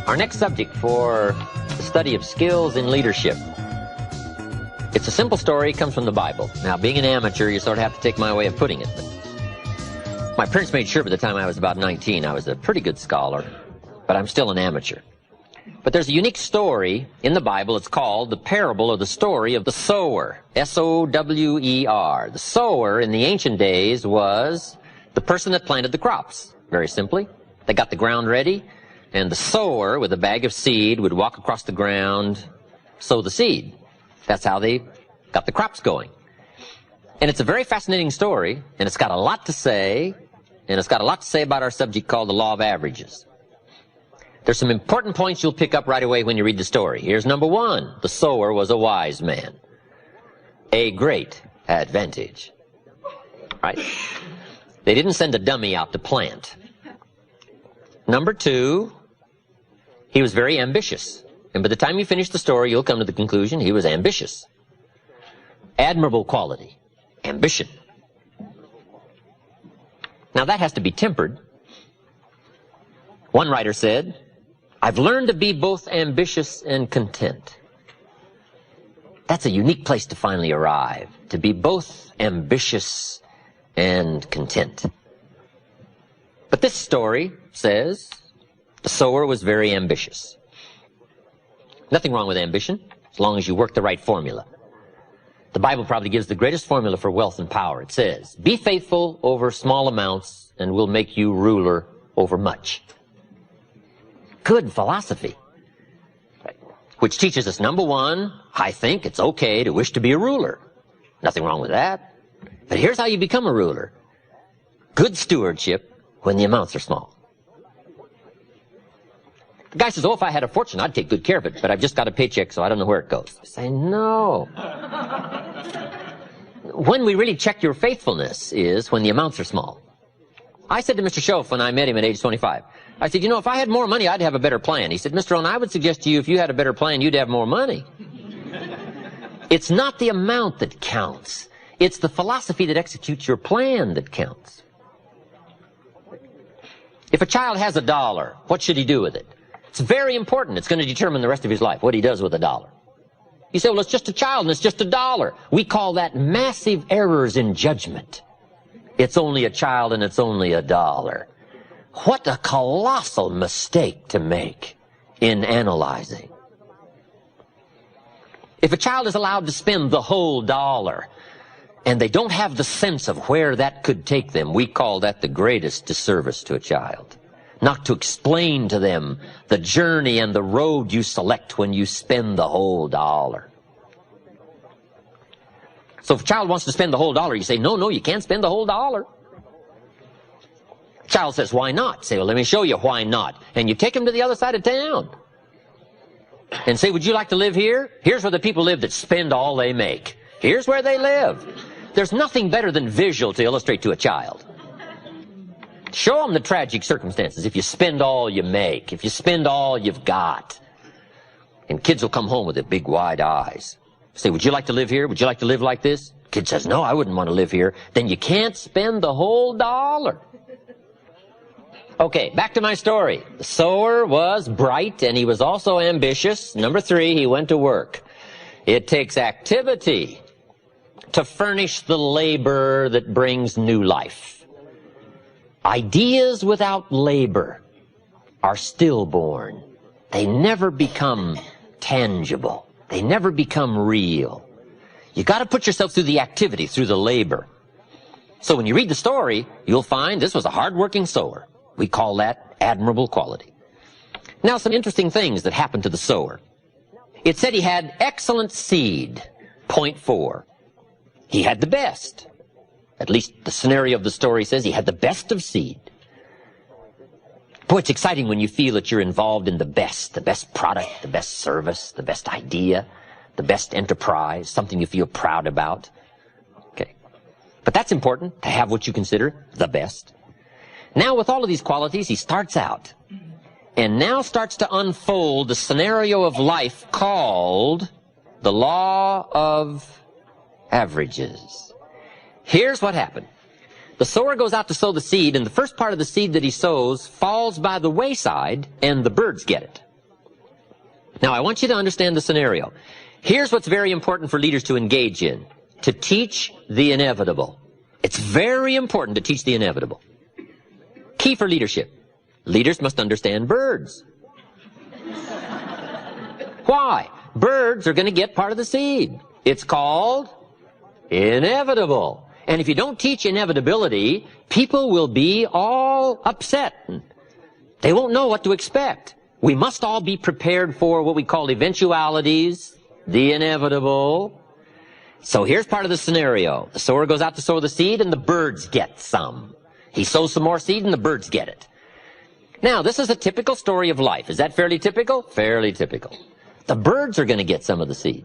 Our next subject for the study of skills in leadership. It's a simple story, it comes from the Bible. Now, being an amateur, you sort of have to take my way of putting it. My parents made sure by the time I was about 19 I was a pretty good scholar, but I'm still an amateur. But there's a unique story in the Bible. It's called the parable or the story of the sower. S-O-W-E-R. The sower in the ancient days was the person that planted the crops, very simply. They got the ground ready, and the sower with a bag of seed would walk across the ground, sow the seed. That's how they got the crops going. And it's a very fascinating story, and it's got a lot to say, and it's got a lot to say about our subject called the law of averages. There's some important points you'll pick up right away when you read the story. Here's number one. The sower was a wise man. A great advantage. Right? They didn't send a dummy out to plant. Number two, he was very ambitious. And by the time you finish the story, you'll come to the conclusion he was ambitious. Admirable quality. Ambition. Now that has to be tempered. One writer said, I've learned to be both ambitious and content. That's a unique place to finally arrive, to be both ambitious and content. But this story says the sower was very ambitious. Nothing wrong with ambition, as long as you work the right formula. The Bible probably gives the greatest formula for wealth and power. It says, be faithful over small amounts and we'll make you ruler over much. Good philosophy. Which teaches us, number one, I think it's okay to wish to be a ruler. Nothing wrong with that. But here's how you become a ruler. Good stewardship when the amounts are small. The guy says, oh, if I had a fortune, I'd take good care of it, but I've just got a paycheck, so I don't know where it goes. I say, no. When we really check your faithfulness is when the amounts are small. I said to Mr. Schoaf when I met him at age 25, I said, you know, if I had more money, I'd have a better plan. He said, Mr. Rohn, I would suggest to you if you had a better plan, you'd have more money. It's not the amount that counts. It's the philosophy that executes your plan that counts. If a child has $1, what should he do with it? It's very important. It's going to determine the rest of his life, what he does with $1. You say, well, it's just a child and it's just $1. We call that massive errors in judgment. It's only a child and it's only $1. What a colossal mistake to make in analyzing. If a child is allowed to spend the whole $1 and they don't have the sense of where that could take them, we call that the greatest disservice to a child. Not to explain to them the journey and the road you select when you spend the whole $1. So if a child wants to spend the whole $1, you say, no, you can't spend the whole $1. Child says, why not? Say, well, let me show you why not. And you take him to the other side of town and say, would you like to live here? Here's where the people live that spend all they make. Here's where they live. There's nothing better than visual to illustrate to a child. Show them the tragic circumstances if you spend all you make, if you spend all you've got. And kids will come home with their big wide eyes. Say, would you like to live here? Would you like to live like this? Kid says, no, I wouldn't want to live here. Then you can't spend the whole $1. Okay, back to my story. The sower was bright and he was also ambitious. Number three, he went to work. It takes activity to furnish the labor that brings new life. Ideas without labor are stillborn. They never become tangible. They never become real. You got to put yourself through the activity, through the labor. So when you read the story, you'll find this was a hard-working sower. We call that admirable quality. Now, some interesting things that happened to the sower. It said he had excellent seed, point 4. He had the best. At least the scenario of the story says he had the best of seed. Boy, it's exciting when you feel that you're involved in the best product, the best service, the best idea, the best enterprise, something you feel proud about. Okay. But that's important, to have what you consider the best. Now, with all of these qualities, he starts out and now starts to unfold the scenario of life called the law of averages. Here's what happened. The sower goes out to sow the seed, and the first part of the seed that he sows falls by the wayside, and the birds get it. Now, I want you to understand the scenario. Here's what's very important for leaders to engage in: to teach the inevitable. It's very important to teach the inevitable. Key for leadership: leaders must understand birds. Why? Birds are going to get part of the seed. It's called inevitable. And if you don't teach inevitability, people will be all upset. They won't know what to expect. We must all be prepared for what we call eventualities, the inevitable. So here's part of the scenario. The sower goes out to sow the seed, and the birds get some. He sows some more seed, and the birds get it. Now, this is a typical story of life. Is that fairly typical? Fairly typical. The birds are going to get some of the seed.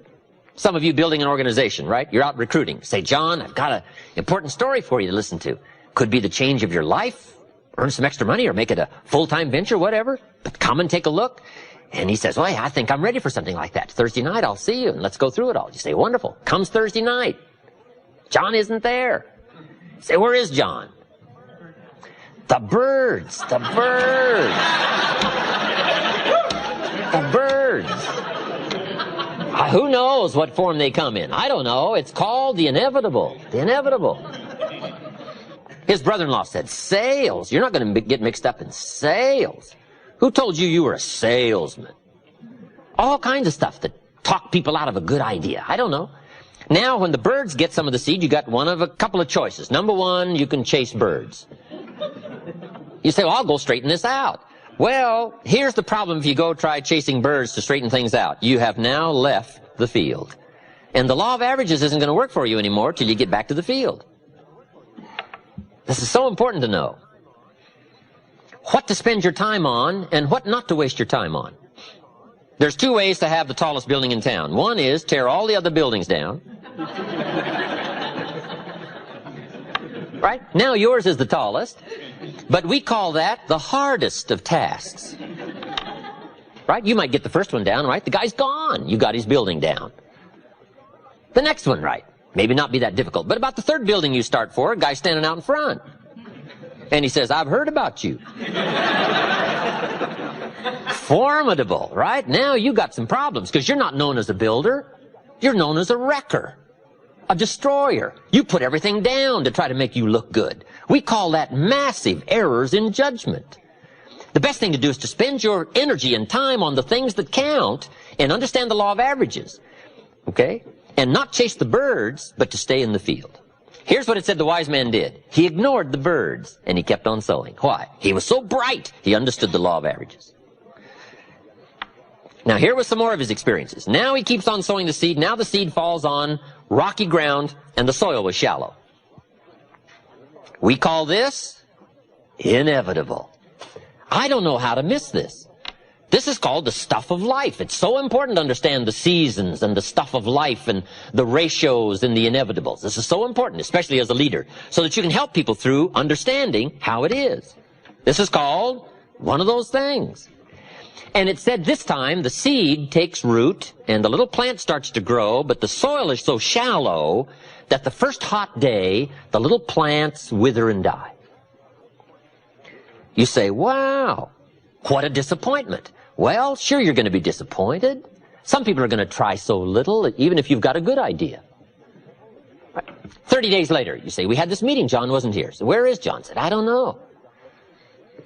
Some of you building an organization, right? You're out recruiting. Say, John, I've got an important story for you to listen to. Could be the change of your life, earn some extra money, or make it a full-time venture, whatever. But come and take a look. And he says, well, I think I'm ready for something like that. Thursday night, I'll see you, and let's go through it all. You say, wonderful. Comes Thursday night. John isn't there. You say, where is John? The birds. The birds. The birds. Who knows what form they come in? I don't know. It's called the inevitable. The inevitable. His brother-in-law said, sales? You're not going to get mixed up in sales. Who told you you were a salesman? All kinds of stuff that talk people out of a good idea. I don't know. Now, when the birds get some of the seed, you got one of a couple of choices. Number one, you can chase birds. You say, well, I'll go straighten this out. Well, here's the problem if you go try chasing birds to straighten things out. You have now left the field. And the law of averages isn't going to work for you anymore till you get back to the field. This is so important to know. What to spend your time on and what not to waste your time on. There's two ways to have the tallest building in town. One is tear all the other buildings down. Right? Now yours is the tallest. But we call that the hardest of tasks. Right? You might get the first one down, right? The guy's gone. You got his building down. The next one, right? Maybe not be that difficult. But about the third building you start for, a guy's standing out in front. And he says, I've heard about you. Formidable, right? Now you got some problems because you're not known as a builder. You're known as a wrecker. A destroyer. You put everything down to try to make you look good. We call that massive errors in judgment. The best thing to do is to spend your energy and time on the things that count and understand the law of averages. Okay? And not chase the birds, but to stay in the field. Here's what it said the wise man did. He ignored the birds, and he kept on sowing. Why? He was so bright, he understood the law of averages. Now, here was some more of his experiences. Now he keeps on sowing the seed. Now the seed falls on rocky ground, and the soil was shallow. We call this inevitable. I don't know how to miss this. This is called the stuff of life. It's so important to understand the seasons and the stuff of life and the ratios and the inevitables. This is so important, especially as a leader, so that you can help people through understanding how it is. This is called one of those things. And it said this time the seed takes root and the little plant starts to grow, but the soil is so shallow that the first hot day, the little plants wither and die. You say, wow, what a disappointment. Well, sure, you're going to be disappointed. Some people are going to try so little, even if you've got a good idea. 30 days later, you say, we had this meeting, John wasn't here. So where is John? I said, I don't know.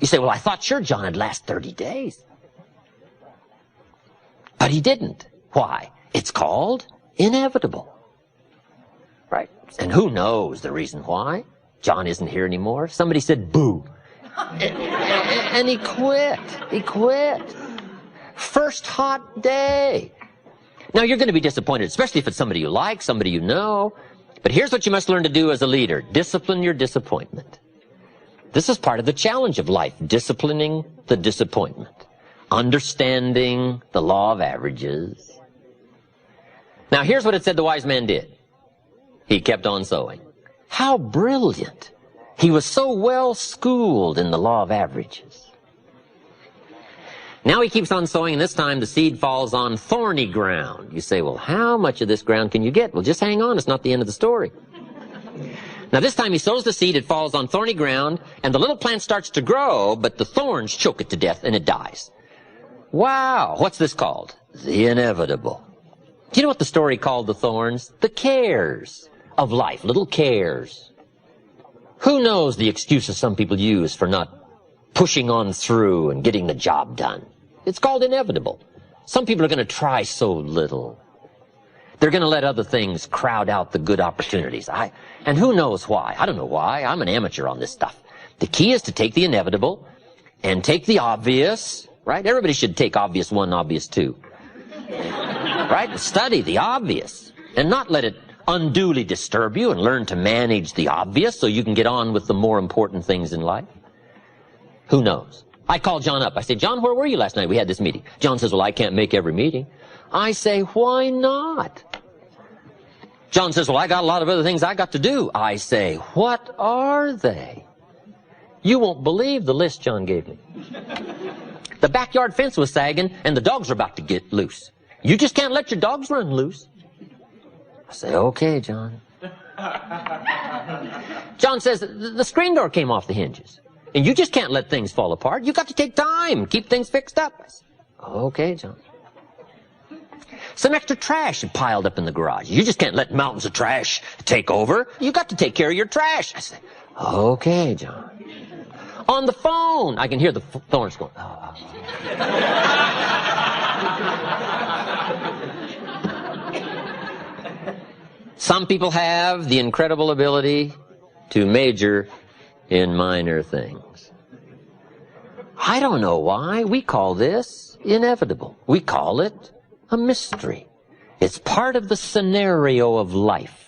You say, well, I thought sure John had last 30 days. But he didn't. Why? It's called inevitable. Right? And who knows the reason why? John isn't here anymore. Somebody said, boo. And he quit. He quit. First hot day. Now, you're going to be disappointed, especially if it's somebody you like, somebody you know. But here's what you must learn to do as a leader. Discipline your disappointment. This is part of the challenge of life, disciplining the disappointment. Understanding the law of averages. Now, here's what it said the wise man did. He kept on sowing. How brilliant. He was so well schooled in the law of averages. Now he keeps on sowing, and this time the seed falls on thorny ground. You say, well, how much of this ground can you get? Well, just hang on. It's not the end of the story. Now, this time he sows the seed, it falls on thorny ground, and the little plant starts to grow, but the thorns choke it to death, and it dies. Wow, what's this called? the inevitable. Do you know what the story called the thorns? The cares of life, little cares. Who knows the excuses some people use for not pushing on through and getting the job done? It's called inevitable. Some people are going to try so little. They're going to let other things crowd out the good opportunities. And who knows why? I don't know why. I'm an amateur on this stuff. The key is to take the inevitable and take the obvious, right? Everybody should take obvious 1, obvious 2. Right? Study the obvious and not let it unduly disturb you, and learn to manage the obvious so you can get on with the more important things in life. Who knows? I called John up. I said, John, where were you last night? We had this meeting. John says, well, I can't make every meeting. I say, why not? John says, well, I got a lot of other things I got to do. I say, what are they? You won't believe the list John gave me. The backyard fence was sagging and the dogs are about to get loose. You just can't let your dogs run loose. I say, okay, John. John says, the screen door came off the hinges. And you just can't let things fall apart. You got to take time, keep things fixed up. I say, okay, John. Some extra trash had piled up in the garage. You just can't let mountains of trash take over. You got to take care of your trash. I say, okay, John. On the phone, I can hear the thorns going, oh. Some people have the incredible ability to major in minor things. I don't know why. We call this inevitable. We call it a mystery. It's part of the scenario of life.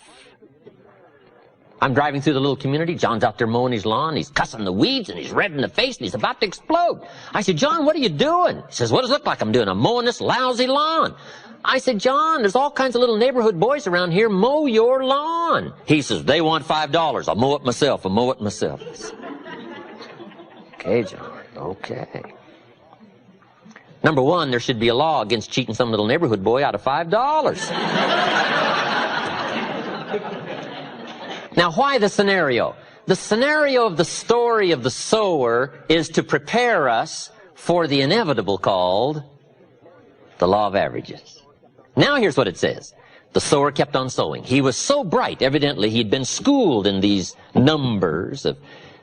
I'm driving through the little community. John's out there mowing his lawn. He's cussing the weeds, and he's red in the face, and he's about to explode. I said, John, what are you doing? He says, what does it look like I'm doing? I'm mowing this lousy lawn. I said, John, there's all kinds of little neighborhood boys around here. Mow your lawn. He says, they want $5. I'll mow it myself. I'll mow it myself. Okay, John. Okay. Number one, there should be a law against cheating some little neighborhood boy out of $5. Now, why the scenario? The scenario of the story of the sower is to prepare us for the inevitable called the law of averages. Now here's what it says. The sower kept on sowing. He was so bright, evidently he'd been schooled in these numbers of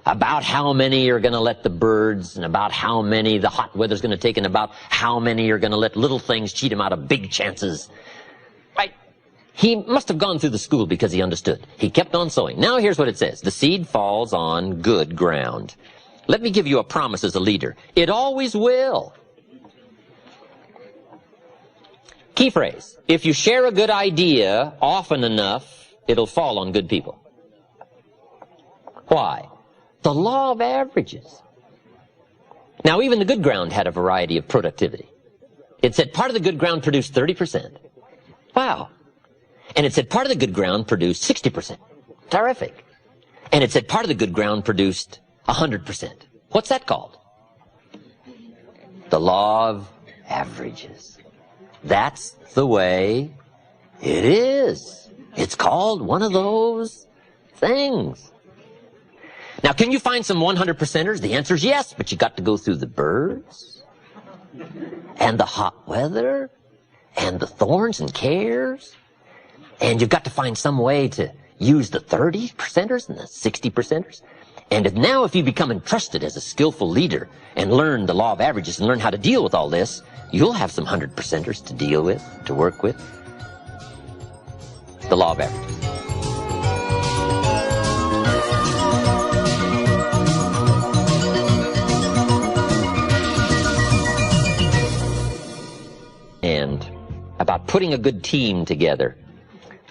about how many are going to let the birds, and about how many the hot weather's going to take, and about how many are going to let little things cheat him out of big chances. Right? He must have gone through the school because he understood. He kept on sowing. Now here's what it says. The seed falls on good ground. Let me give you a promise as a leader. It always will. Key phrase. If you share a good idea often enough, it'll fall on good people. Why? The law of averages. Now, even the good ground had a variety of productivity. It said part of the good ground produced 30%. Wow. And it said part of the good ground produced 60%. Terrific. And it said part of the good ground produced 100%. What's that called? The law of averages. That's the way it is. It's called one of those things. Now, can you find some 100%ers? The answer is yes, but you got to go through the birds and the hot weather and the thorns and cares, and you've got to find some way to use the 30%ers and the 60%ers. And if you become entrusted as a skillful leader and learn the law of averages and learn how to deal with all this, you'll have some 100%ers to deal with, to work with. The law of averages. And about putting a good team together,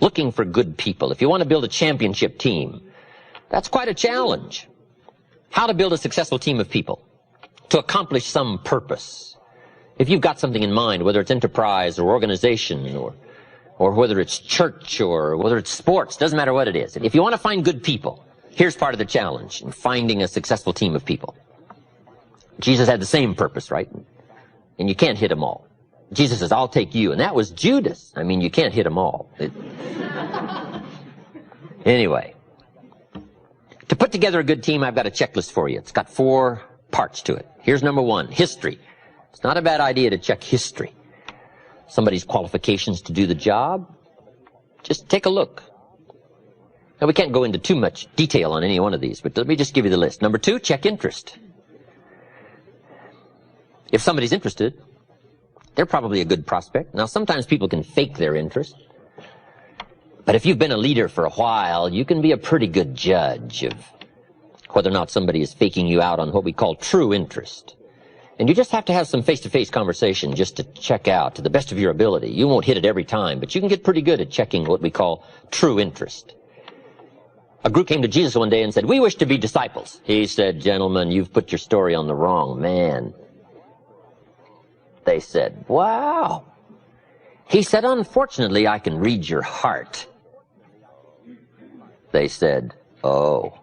looking for good people. If you want to build a championship team, that's quite a challenge. How to build a successful team of people to accomplish some purpose. If you've got something in mind, whether it's enterprise or organization or whether it's church or whether it's sports, doesn't matter what it is. If you want to find good people, here's part of the challenge in finding a successful team of people. Jesus had the same purpose, right? And you can't hit them all. Jesus says, I'll take you. And that was Judas. I mean, you can't hit them all. Anyway, to put together a good team, I've got a checklist for you. It's got 4 parts to it. Here's number 1, history. It's not a bad idea to check history. somebody's qualifications to do the job? Just take a look. Now, we can't go into too much detail on any one of these, but let me just give you the list. Number 2, check interest. If somebody's interested, they're probably a good prospect. Now, sometimes people can fake their interest. But if you've been a leader for a while, you can be a pretty good judge of whether or not somebody is faking you out on what we call true interest. And you just have to have some face-to-face conversation just to check out to the best of your ability. You won't hit it every time, but you can get pretty good at checking what we call true interest. A group came to Jesus one day and said, "We wish to be disciples." He said, "Gentlemen, you've put your story on the wrong man." They said, "Wow." He said, "Unfortunately, I can read your heart." They said, "Oh."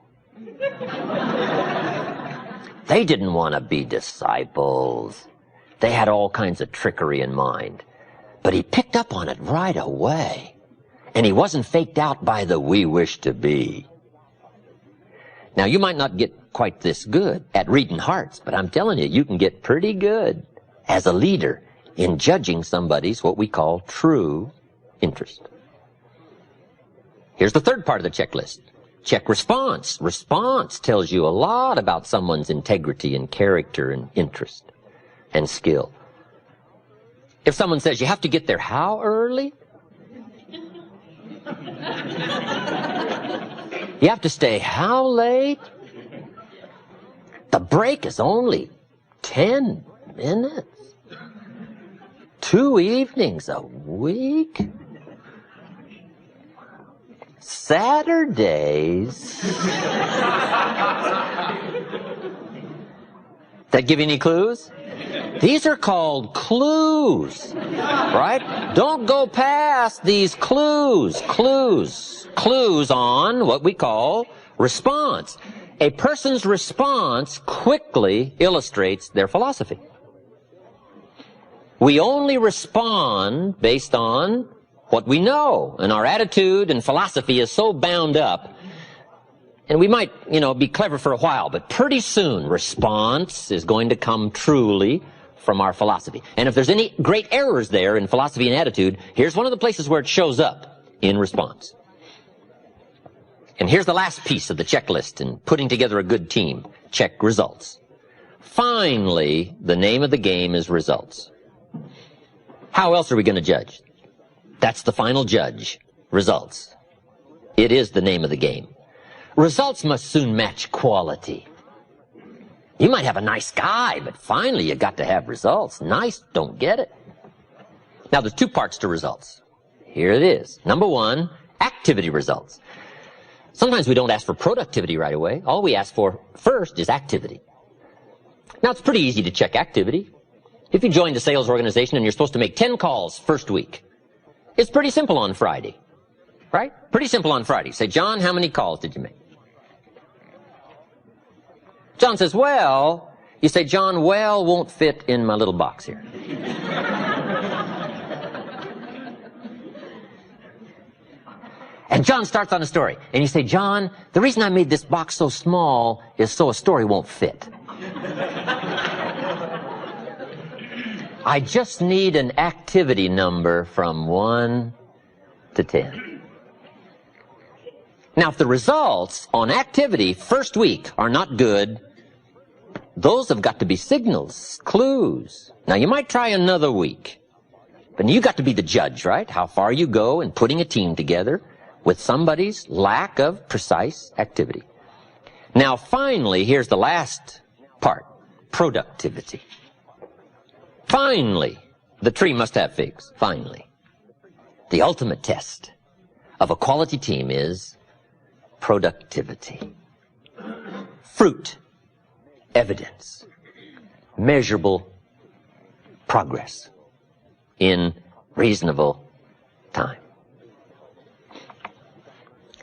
They didn't want to be disciples. They had all kinds of trickery in mind. But he picked up on it right away. And he wasn't faked out by the "we wish to be." Now, you might not get quite this good at reading hearts, but I'm telling you, you can get pretty good as a leader in judging somebody's what we call true interest. Here's the third part of the checklist. Check response. Response tells you a lot about someone's integrity and character and interest and skill. If someone says, "You have to get there how early?" "You have to stay how late?" "The break is only 10 minutes. 2 evenings a week. Saturdays." That give you any clues? These are called clues, right? Don't go past these clues. Clues on what we call response. A person's response quickly illustrates their philosophy. We only respond based on what we know, and our attitude and philosophy is so bound up. And we might, be clever for a while, but pretty soon response is going to come truly from our philosophy. And if there's any great errors there in philosophy and attitude, here's one of the places where it shows up in response. And here's the last piece of the checklist in putting together a good team. Check results. Finally, the name of the game is results. How else are we going to judge? That's the final judge. Results. It is the name of the game. Results must soon match quality. You might have a nice guy, but finally you got to have results. Nice don't get it. Now there's 2 parts to results. Here it is. Number 1, activity results. Sometimes we don't ask for productivity right away. All we ask for first is activity. Now it's pretty easy to check activity. If you joined a sales organization and you're supposed to make 10 calls first week, it's pretty simple on Friday, right? Pretty simple on Friday. Say, "John, how many calls did you make?" John says, "Well," you say, "John, well won't fit in my little box here." And John starts on a story. And you say, "John, the reason I made this box so small is so a story won't fit. I just need an activity number from 1 to 10. Now, if the results on activity first week are not good, those have got to be signals, clues. Now, you might try another week, but you got to be the judge, right? How far you go in putting a team together with somebody's lack of precise activity. Now, finally, here's the last part, productivity. Finally, the tree must have figs. Finally. The ultimate test of a quality team is productivity. Fruit, evidence, measurable progress in reasonable time.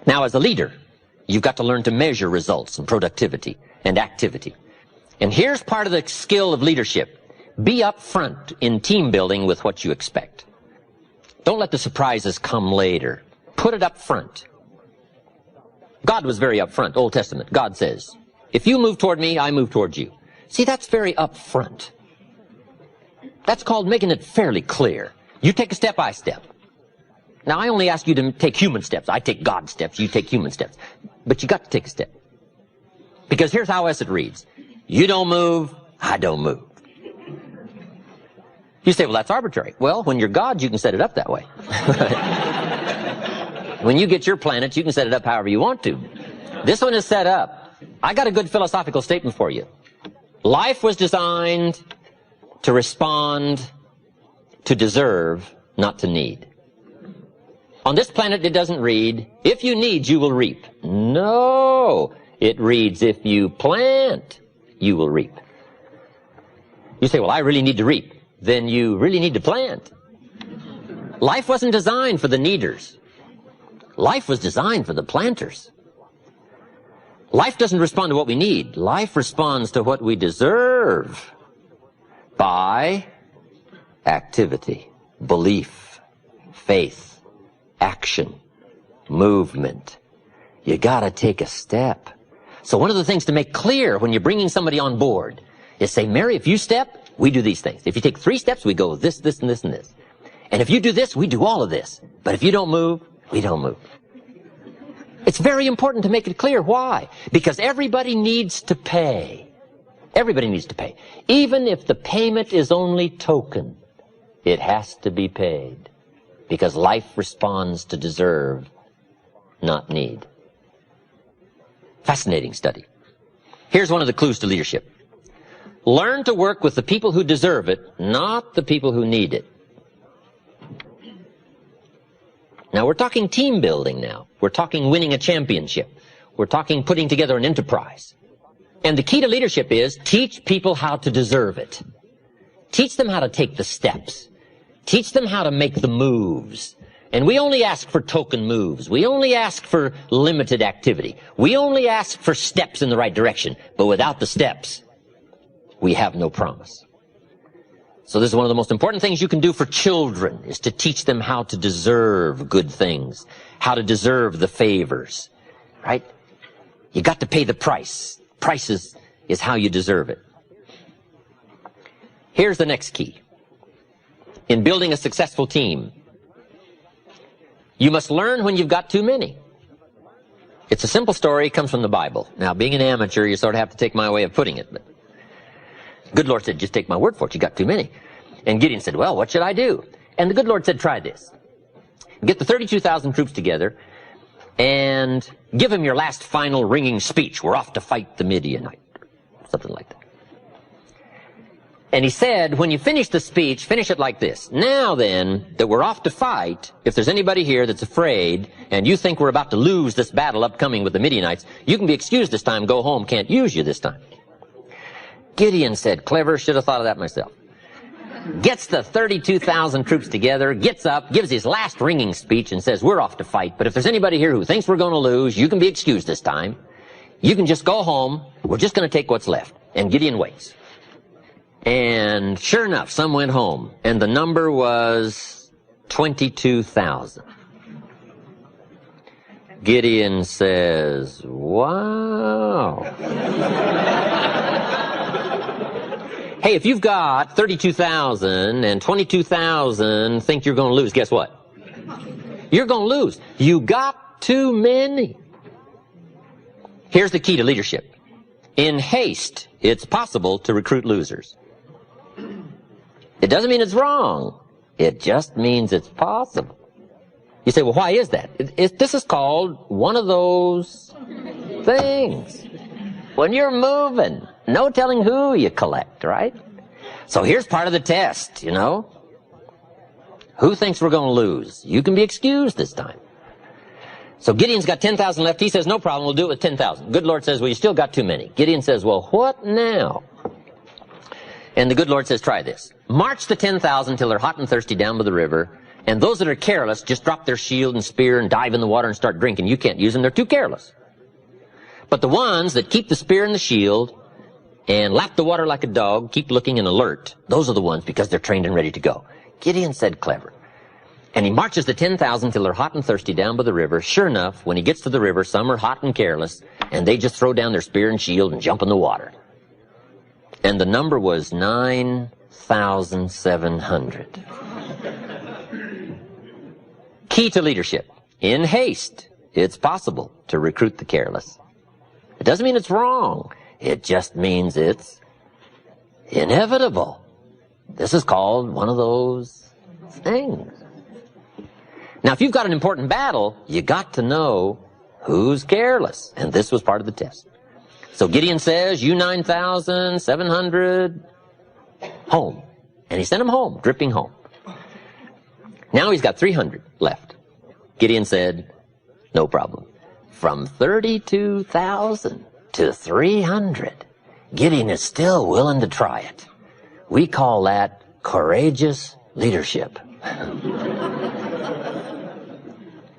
Now, as a leader, you've got to learn to measure results and productivity and activity. And here's part of the skill of leadership. Be upfront in team building with what you expect. Don't let the surprises come later. Put it up front. God was very upfront. Old Testament. God says, "If you move toward me, I move toward you." See, that's very upfront. That's called making it fairly clear. You take a step, I step. Now, I only ask you to take human steps. I take God steps, you take human steps. But you got to take a step. Because here's how else it reads. You don't move, I don't move. You say, well, that's arbitrary. Well, when you're God, you can set it up that way. When you get your planets, you can set it up however you want to. This one is set up. I got a good philosophical statement for you. Life was designed to respond, to deserve, not to need. On this planet, it doesn't read, if you need, you will reap. No, it reads, if you plant, you will reap. You say, well, I really need to reap. Then you really need to plant. Life wasn't designed for the needers. Life was designed for the planters. Life doesn't respond to what we need. Life responds to what we deserve by activity, belief, faith, action, movement. You gotta take a step. So one of the things to make clear when you're bringing somebody on board is say, Mary, if you step, we do these things. If you take 3 steps, we go this, this, and this, and this. And if you do this, we do all of this. But if you don't move, we don't move. It's very important to make it clear. Why? Because everybody needs to pay. Everybody needs to pay. Even if the payment is only token, it has to be paid. Because life responds to deserve, not need. Fascinating study. Here's one of the clues to leadership. Learn to work with the people who deserve it, not the people who need it. Now, we're talking team building now. We're talking winning a championship. We're talking putting together an enterprise. And the key to leadership is teach people how to deserve it. Teach them how to take the steps. Teach them how to make the moves. And we only ask for token moves. We only ask for limited activity. We only ask for steps in the right direction. But without the steps, we have no promise. So this is one of the most important things you can do for children, is to teach them how to deserve good things, how to deserve the favors, right? You got to pay the price. Price is how you deserve it. Here's the next key. In building a successful team, you must learn when you've got too many. It's a simple story. It comes from the Bible. Now, being an amateur, you sort of have to take my way of putting it, but good Lord said, just take my word for it, you got too many. And Gideon said, well, what should I do? And the good Lord said, try this. Get the 32,000 troops together and give them your last final ringing speech. We're off to fight the Midianite. Something like that. And he said, when you finish the speech, finish it like this. Now then, that we're off to fight, if there's anybody here that's afraid and you think we're about to lose this battle upcoming with the Midianites, you can be excused this time, go home, can't use you this time. Gideon said, clever, should have thought of that myself. Gets the 32,000 troops together, gets up, gives his last ringing speech and says, we're off to fight, but if there's anybody here who thinks we're going to lose, you can be excused this time. You can just go home, we're just going to take what's left. And Gideon waits. And sure enough, some went home, and the number was 22,000. Gideon says, wow. Hey, if you've got 32,000 and 22,000 think you're going to lose, guess what? You're going to lose. You got too many. Here's the key to leadership. In haste, it's possible to recruit losers. It doesn't mean it's wrong. It just means it's possible. You say, well, why is that? This is called one of those things. When you're moving, no telling who you collect, right? So here's part of the test, you know. Who thinks we're going to lose? You can be excused this time. So Gideon's got 10,000 left. He says, no problem, we'll do it with 10,000. Good Lord says, well, you still got too many. Gideon says, well, what now? And the good Lord says, try this. March the 10,000 till they're hot and thirsty down by the river, and those that are careless just drop their shield and spear and dive in the water and start drinking. You can't use them, they're too careless. But the ones that keep the spear and the shield and lap the water like a dog, keep looking and alert, those are the ones because they're trained and ready to go. Gideon said, clever. And he marches the 10,000 till they're hot and thirsty down by the river. Sure enough, when he gets to the river, some are hot and careless, and they just throw down their spear and shield and jump in the water. And the number was 9,700. Key to leadership. In haste, it's possible to recruit the careless. It doesn't mean it's wrong. It just means it's inevitable. This is called one of those things. Now, if you've got an important battle, you got to know who's careless. And this was part of the test. So Gideon says, you 9,700, home. And he sent them home, dripping home. Now he's got 300 left. Gideon said, no problem. From 32,000 to 300, Gideon is still willing to try it. We call that courageous leadership.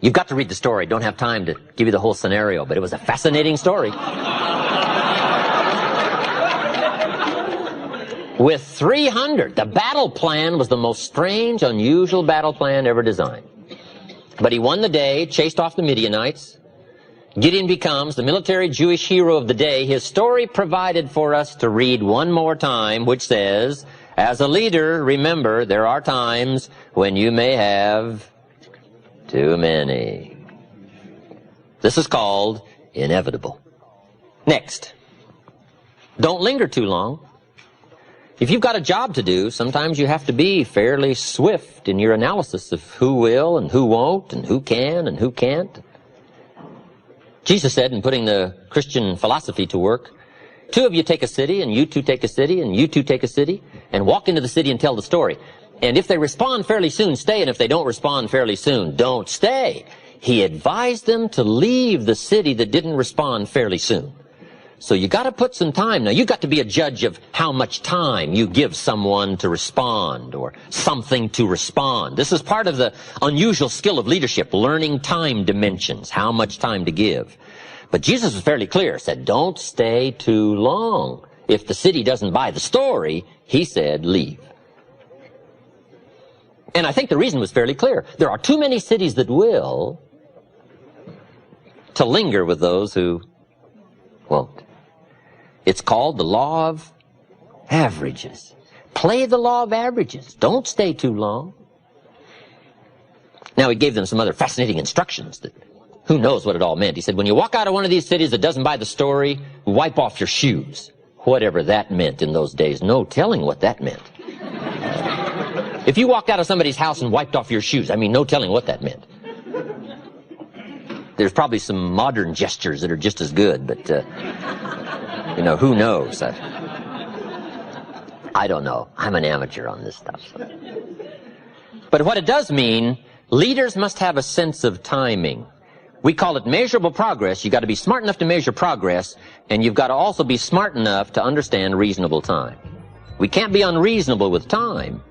You've got to read the story. Don't have time to give you the whole scenario, but it was a fascinating story. With 300, the battle plan was the most strange, unusual battle plan ever designed. But he won the day, chased off the Midianites. Gideon becomes the military Jewish hero of the day. His story provided for us to read one more time, which says, as a leader, remember, there are times when you may have too many. This is called inevitable. Next, don't linger too long. If you've got a job to do, sometimes you have to be fairly swift in your analysis of who will and who won't and who can and who can't. Jesus said, in putting the Christian philosophy to work, two of you take a city, and you two take a city, and you two take a city, and walk into the city and tell the story. And if they respond fairly soon, stay, and if they don't respond fairly soon, don't stay. He advised them to leave the city that didn't respond fairly soon. So you got to put some time. Now, you got to be a judge of how much time you give someone to respond or something to respond. This is part of the unusual skill of leadership, learning time dimensions, how much time to give. But Jesus was fairly clear, said, don't stay too long. If the city doesn't buy the story, he said, leave. And I think the reason was fairly clear. There are too many cities that will to linger with those who won't. It's called the law of averages. Play the law of averages. Don't stay too long. Now, he gave them some other fascinating instructions that who knows what it all meant. He said, when you walk out of one of these cities that doesn't buy the story, wipe off your shoes. Whatever that meant in those days, no telling what that meant. If you walked out of somebody's house and wiped off your shoes, I mean, no telling what that meant. There's probably some modern gestures that are just as good, but, you know, who knows? I don't know. I'm an amateur on this stuff. So. But what it does mean, leaders must have a sense of timing. We call it measurable progress. You've got to be smart enough to measure progress, and you've got to also be smart enough to understand reasonable time. We can't be unreasonable with time.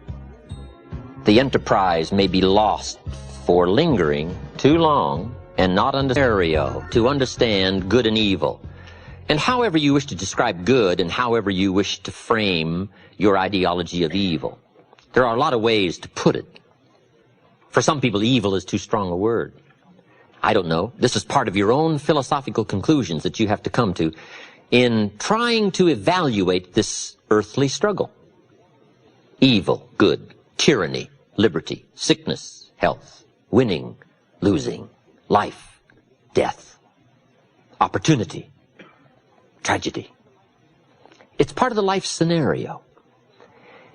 The enterprise may be lost for lingering too long and not to understand good and evil. And however you wish to describe good and however you wish to frame your ideology of evil. There are a lot of ways to put it. For some people, evil is too strong a word. I don't know. This is part of your own philosophical conclusions that you have to come to in trying to evaluate this earthly struggle. Evil, good, tyranny, liberty, sickness, health, winning, losing, life, death, opportunity, tragedy. It's part of the life scenario.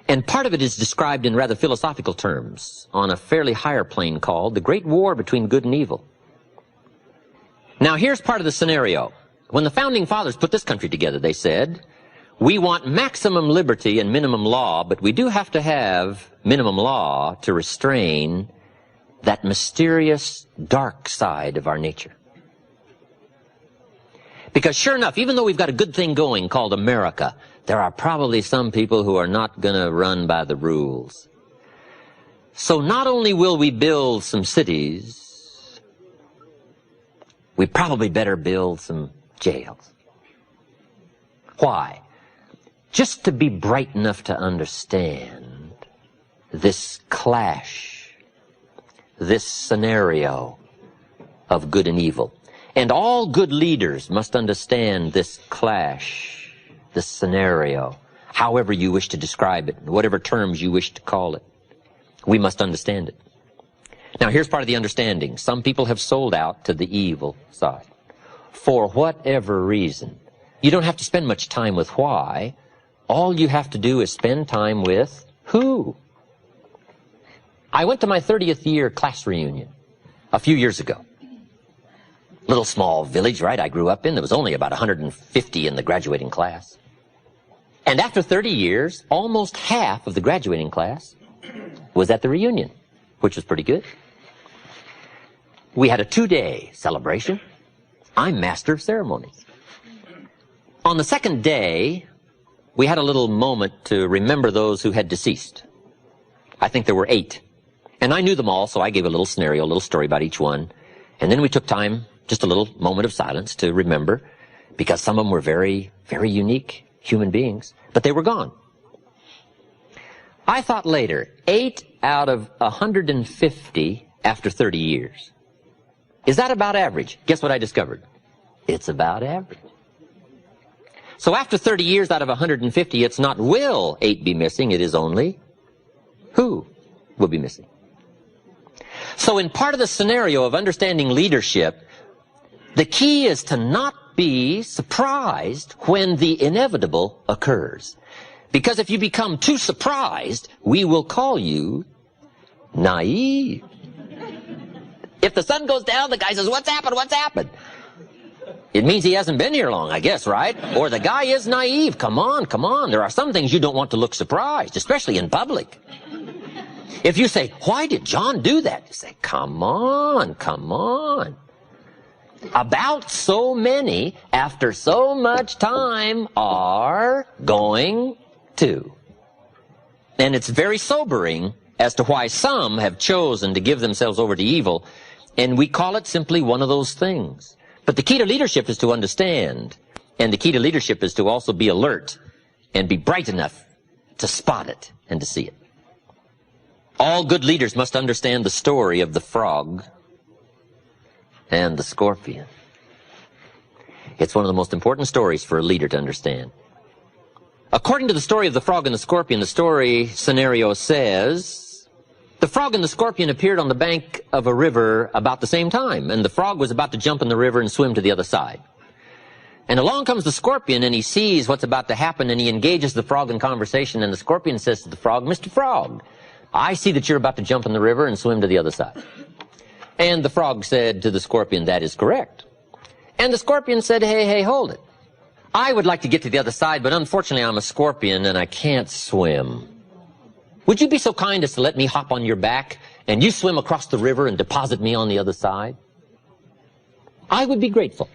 And part of it is described in rather philosophical terms on a fairly higher plane called the Great War between good and evil. Now, here's part of the scenario. When the Founding Fathers put this country together, they said, we want maximum liberty and minimum law, but we do have to have minimum law to restrain that mysterious dark side of our nature. Because sure enough, even though we've got a good thing going called America, there are probably some people who are not going to run by the rules. So not only will we build some cities, we probably better build some jails. Why? Just to be bright enough to understand this clash, this scenario of good and evil. And all good leaders must understand this clash, this scenario, however you wish to describe it, whatever terms you wish to call it. We must understand it. Now, here's part of the understanding. Some people have sold out to the evil side. For whatever reason. You don't have to spend much time with why. All you have to do is spend time with who. I went to my 30th year class reunion a few years ago. Little small village, right, I grew up in. There was only about 150 in the graduating class. And after 30 years, almost half of the graduating class was at the reunion, which was pretty good. We had a 2-day celebration. I'm master of ceremonies. On the second day, we had a little moment to remember those who had deceased. I think there were 8. And I knew them all, so I gave a little scenario, a little story about each one. And then we took time, just a little moment of silence to remember, because some of them were very, very unique human beings, but they were gone. I thought later, 8 out of 150 after 30 years. Is that about average? Guess what I discovered? It's about average. So after 30 years out of 150, it's not will 8 be missing, it is only who will be missing. So in part of the scenario of understanding leadership, the key is to not be surprised when the inevitable occurs. Because if you become too surprised, we will call you naive. If the sun goes down, the guy says, "What's happened? What's happened?" It means he hasn't been here long, I guess, right? Or the guy is naive. Come on, come on. There are some things you don't want to look surprised, especially in public. If you say, "Why did John do that?" You say, "Come on, come on." About so many, after so much time, are going to. And it's very sobering as to why some have chosen to give themselves over to evil, and we call it simply one of those things. But the key to leadership is to understand, and the key to leadership is to also be alert and be bright enough to spot it and to see it. All good leaders must understand the story of the frog and the scorpion. It's one of the most important stories for a leader to understand. According to the story of the frog and the scorpion, the story scenario says, the frog and the scorpion appeared on the bank of a river about the same time, and the frog was about to jump in the river and swim to the other side. And along comes the scorpion, and he sees what's about to happen, and he engages the frog in conversation, and the scorpion says to the frog, "Mr. Frog, I see that you're about to jump in the river and swim to the other side." And the frog said to the scorpion, "That is correct." And the scorpion said, "Hey, hold it. I would like to get to the other side, but unfortunately I'm a scorpion and I can't swim. Would you be so kind as to let me hop on your back and you swim across the river and deposit me on the other side? I would be grateful."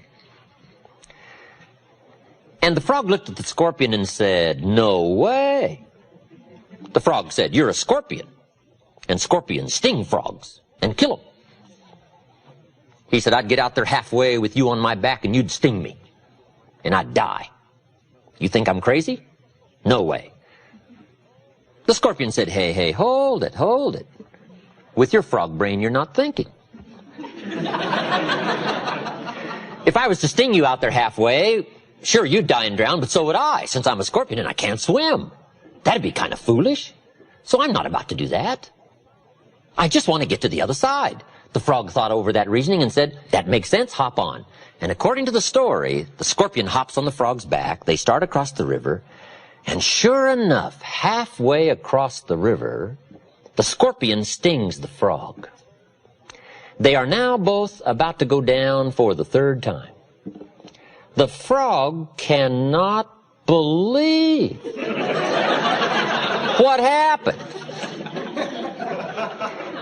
And the frog looked at the scorpion and said, "No way." The frog said, "You're a scorpion, and scorpions sting frogs and kill them." He said, "I'd get out there halfway with you on my back and you'd sting me, and I'd die. You think I'm crazy? No way." The scorpion said, Hey, hold it. With your frog brain, you're not thinking. If I was to sting you out there halfway, sure, you'd die and drown, but so would I, since I'm a scorpion and I can't swim. That'd be kind of foolish. So I'm not about to do that. I just want to get to the other side." The frog thought over that reasoning and said, "That makes sense, hop on." And according to the story, the scorpion hops on the frog's back, they start across the river, and sure enough, halfway across the river, the scorpion stings the frog. They are now both about to go down for the 3rd time. The frog cannot believe what happened.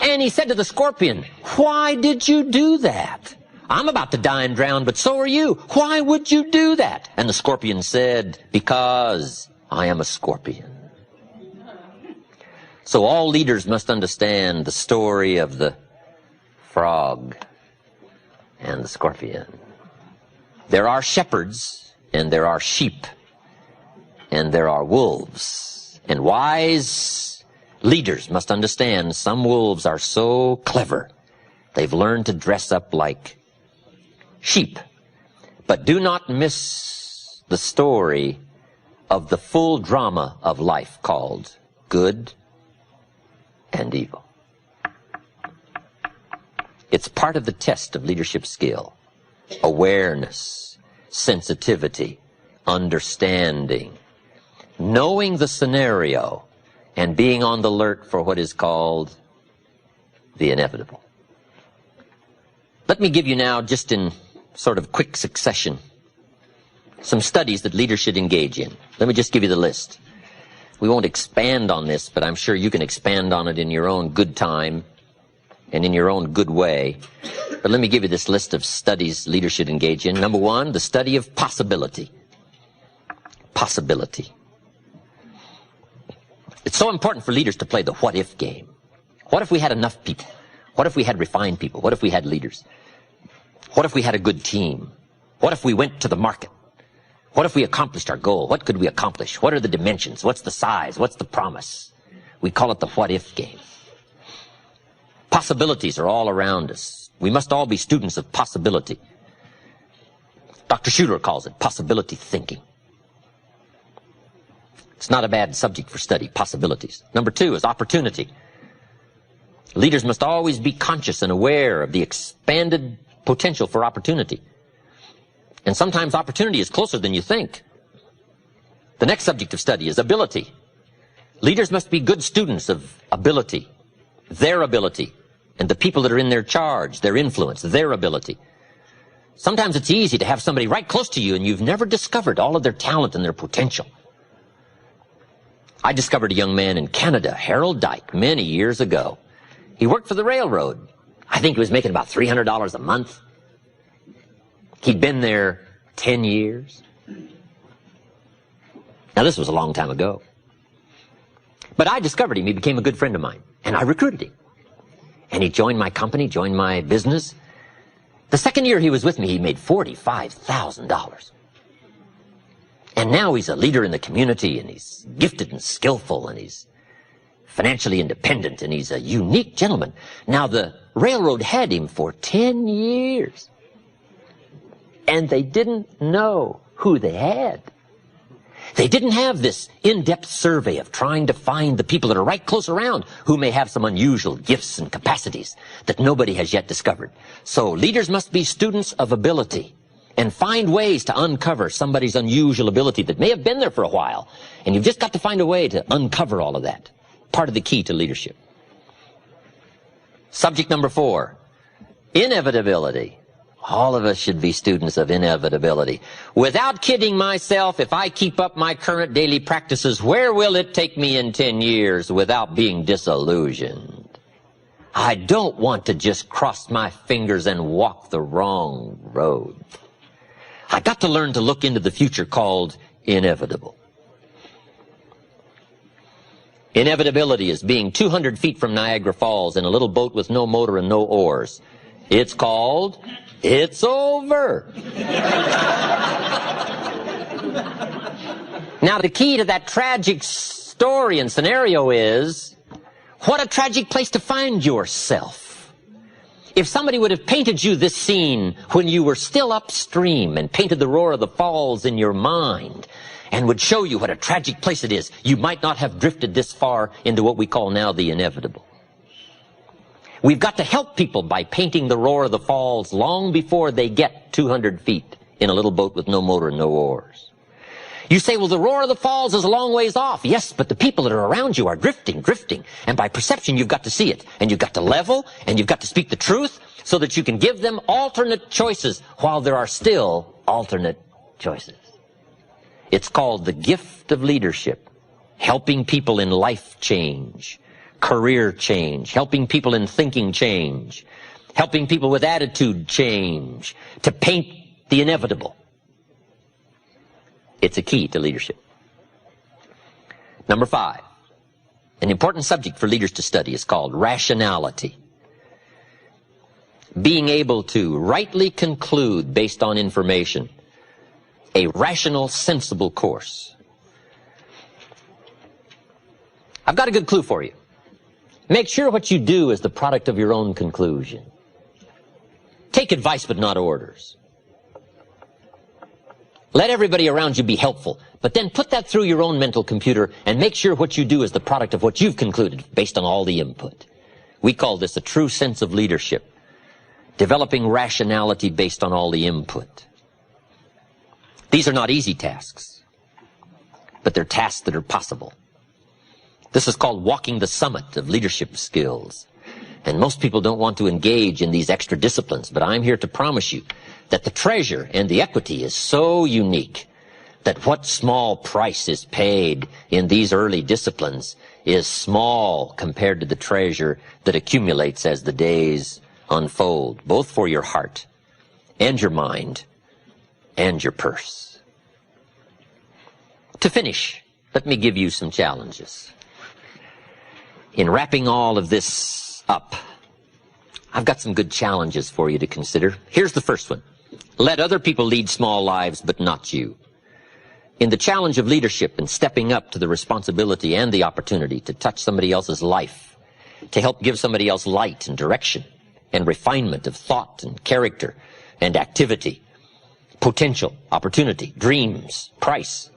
And he said to the scorpion, "Why did you do that? I'm about to die and drown, but so are you. Why would you do that?" And the scorpion said, "Because I am a scorpion." So all leaders must understand the story of the frog and the scorpion. There are shepherds, and there are sheep, and there are wolves. And wise leaders must understand some wolves are so clever, they've learned to dress up like sheep. But do not miss the story of the full drama of life called good and evil. It's part of the test of leadership skill. Awareness, sensitivity, understanding, knowing the scenario, and being on the alert for what is called the inevitable. Let me give you now, just in sort of quick succession, some studies that leaders should engage in. Let me just give you the list. We won't expand on this, but I'm sure you can expand on it in your own good time and in your own good way. But let me give you this list of studies leaders should engage in. Number one, the study of possibility. Possibility. It's so important for leaders to play the what-if game. What if we had enough people? What if we had refined people? What if we had leaders? What if we had a good team? What if we went to the market? What if we accomplished our goal? What could we accomplish? What are the dimensions? What's the size? What's the promise? We call it the what-if game. Possibilities are all around us. We must all be students of possibility. Dr. Schuler calls it possibility thinking. It's not a bad subject for study, possibilities. Number two is opportunity. Leaders must always be conscious and aware of the expanded potential for opportunity. And sometimes opportunity is closer than you think. The next subject of study is ability. Leaders must be good students of ability, their ability, and the people that are in their charge, their influence, their ability. Sometimes it's easy to have somebody right close to you and you've never discovered all of their talent and their potential. I discovered a young man in Canada, Harold Dyke, many years ago. He worked for the railroad. I think he was making about $300 a month. He'd been there 10 years. Now, this was a long time ago. But I discovered him. He became a good friend of mine. And I recruited him. And he joined my company, joined my business. The second year he was with me, he made $45,000. And now he's a leader in the community, and he's gifted and skillful, and he's financially independent, and he's a unique gentleman. Now, the railroad had him for 10 years. And they didn't know who they had. They didn't have this in-depth survey of trying to find the people that are right close around who may have some unusual gifts and capacities that nobody has yet discovered. So leaders must be students of ability and find ways to uncover somebody's unusual ability that may have been there for a while. And you've just got to find a way to uncover all of that. Part of the key to leadership. Subject number 4, inevitability. All of us should be students of inevitability. Without kidding myself, if I keep up my current daily practices, where will it take me in 10 years without being disillusioned? I don't want to just cross my fingers and walk the wrong road. I got to learn to look into the future called inevitable. Inevitability is being 200 feet from Niagara Falls in a little boat with no motor and no oars. It's called It's Over. Now, the key to that tragic story and scenario is, what a tragic place to find yourself. If somebody would have painted you this scene when you were still upstream and painted the roar of the falls in your mind and would show you what a tragic place it is, you might not have drifted this far into what we call now the inevitable. We've got to help people by painting the roar of the falls long before they get 200 feet in a little boat with no motor and no oars. You say, well, the roar of the falls is a long ways off. Yes, but the people that are around you are drifting. And by perception, you've got to see it. And you've got to level, and you've got to speak the truth so that you can give them alternate choices while there are still alternate choices. It's called the gift of leadership, helping people in life change, career change, helping people in thinking change, helping people with attitude change, to paint the inevitable. It's a key to leadership. Number 5, an important subject for leaders to study is called rationality. Being able to rightly conclude based on information. A rational, sensible course. I've got a good clue for you. Make sure what you do is the product of your own conclusion. Take advice but not orders. Let everybody around you be helpful, but then put that through your own mental computer and make sure what you do is the product of what you've concluded based on all the input. We call this a true sense of leadership. developing rationality based on all the input. These are not easy tasks, but they're tasks that are possible. This is called walking the summit of leadership skills. And most people don't want to engage in these extra disciplines, but I'm here to promise you that the treasure and the equity is so unique that what small price is paid in these early disciplines is small compared to the treasure that accumulates as the days unfold, both for your heart and your mind and your purse. To finish, let me give you some challenges. In wrapping all of this up, I've got some good challenges for you to consider. Here's the first one. Let other people lead small lives, but not you. In the challenge of leadership and stepping up to the responsibility and the opportunity to touch somebody else's life, to help give somebody else light and direction and refinement of thought and character and activity, potential, opportunity, dreams, price.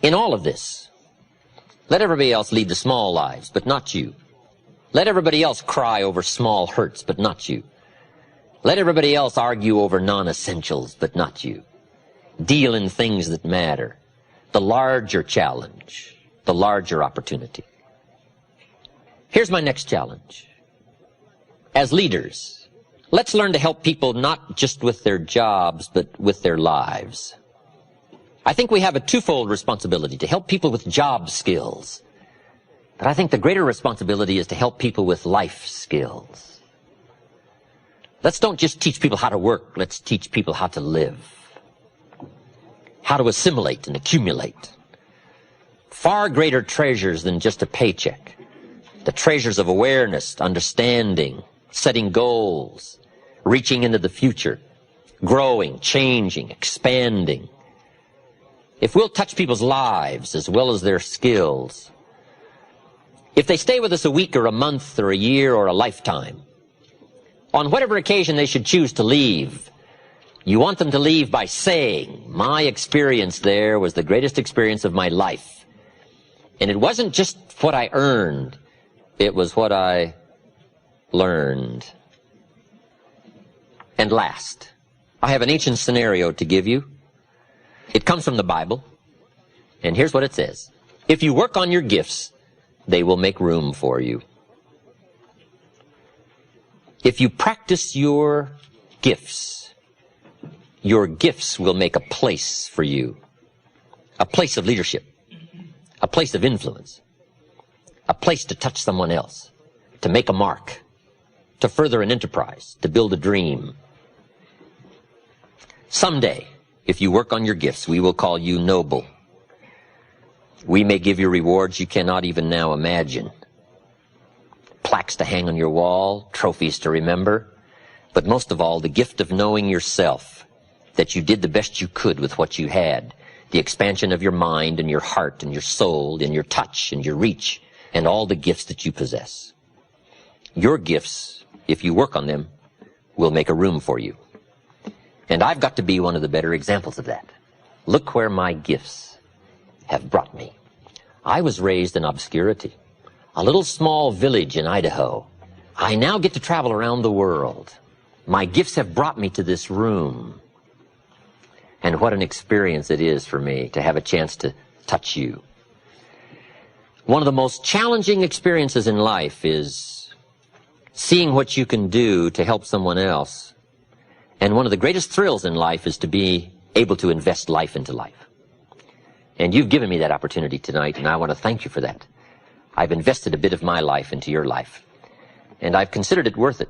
In all of this, let everybody else lead the small lives, but not you. Let everybody else cry over small hurts, but not you. Let everybody else argue over non-essentials, but not you. Deal in things that matter. The larger challenge, the larger opportunity. Here's my next challenge. As leaders, let's learn to help people not just with their jobs, but with their lives. I think we have a twofold responsibility to help people with job skills. But I think the greater responsibility is to help people with life skills. Let's don't just teach people how to work. Let's teach people how to live. How to assimilate and accumulate. Far greater treasures than just a paycheck. The treasures of awareness, understanding, setting goals, reaching into the future, growing, changing, expanding. If we'll touch people's lives as well as their skills, if they stay with us a week or a month or a year or a lifetime, on whatever occasion they should choose to leave, you want them to leave by saying, my experience there was the greatest experience of my life. And it wasn't just what I earned, it was what I learned. And last, I have an ancient scenario to give you. It comes from the Bible, and here's what it says. If you work on your gifts, they will make room for you. If you practice your gifts will make a place for you. A place of leadership. A place of influence. A place to touch someone else. To make a mark. To further an enterprise. To build a dream. Someday, if you work on your gifts, we will call you noble. We may give you rewards you cannot even now imagine. Plaques to hang on your wall, trophies to remember, but most of all, the gift of knowing yourself, that you did the best you could with what you had, the expansion of your mind and your heart and your soul and your touch and your reach and all the gifts that you possess. Your gifts, if you work on them, will make a room for you. And I've got to be one of the better examples of that. Look where my gifts have brought me. I was raised in obscurity, a little small village in Idaho. I now get to travel around the world. My gifts have brought me to this room. And what an experience it is for me to have a chance to touch you. One of the most challenging experiences in life is seeing what you can do to help someone else. And one of the greatest thrills in life is to be able to invest life into life. And you've given me that opportunity tonight, and I want to thank you for that. I've invested a bit of my life into your life, and I've considered it worth it.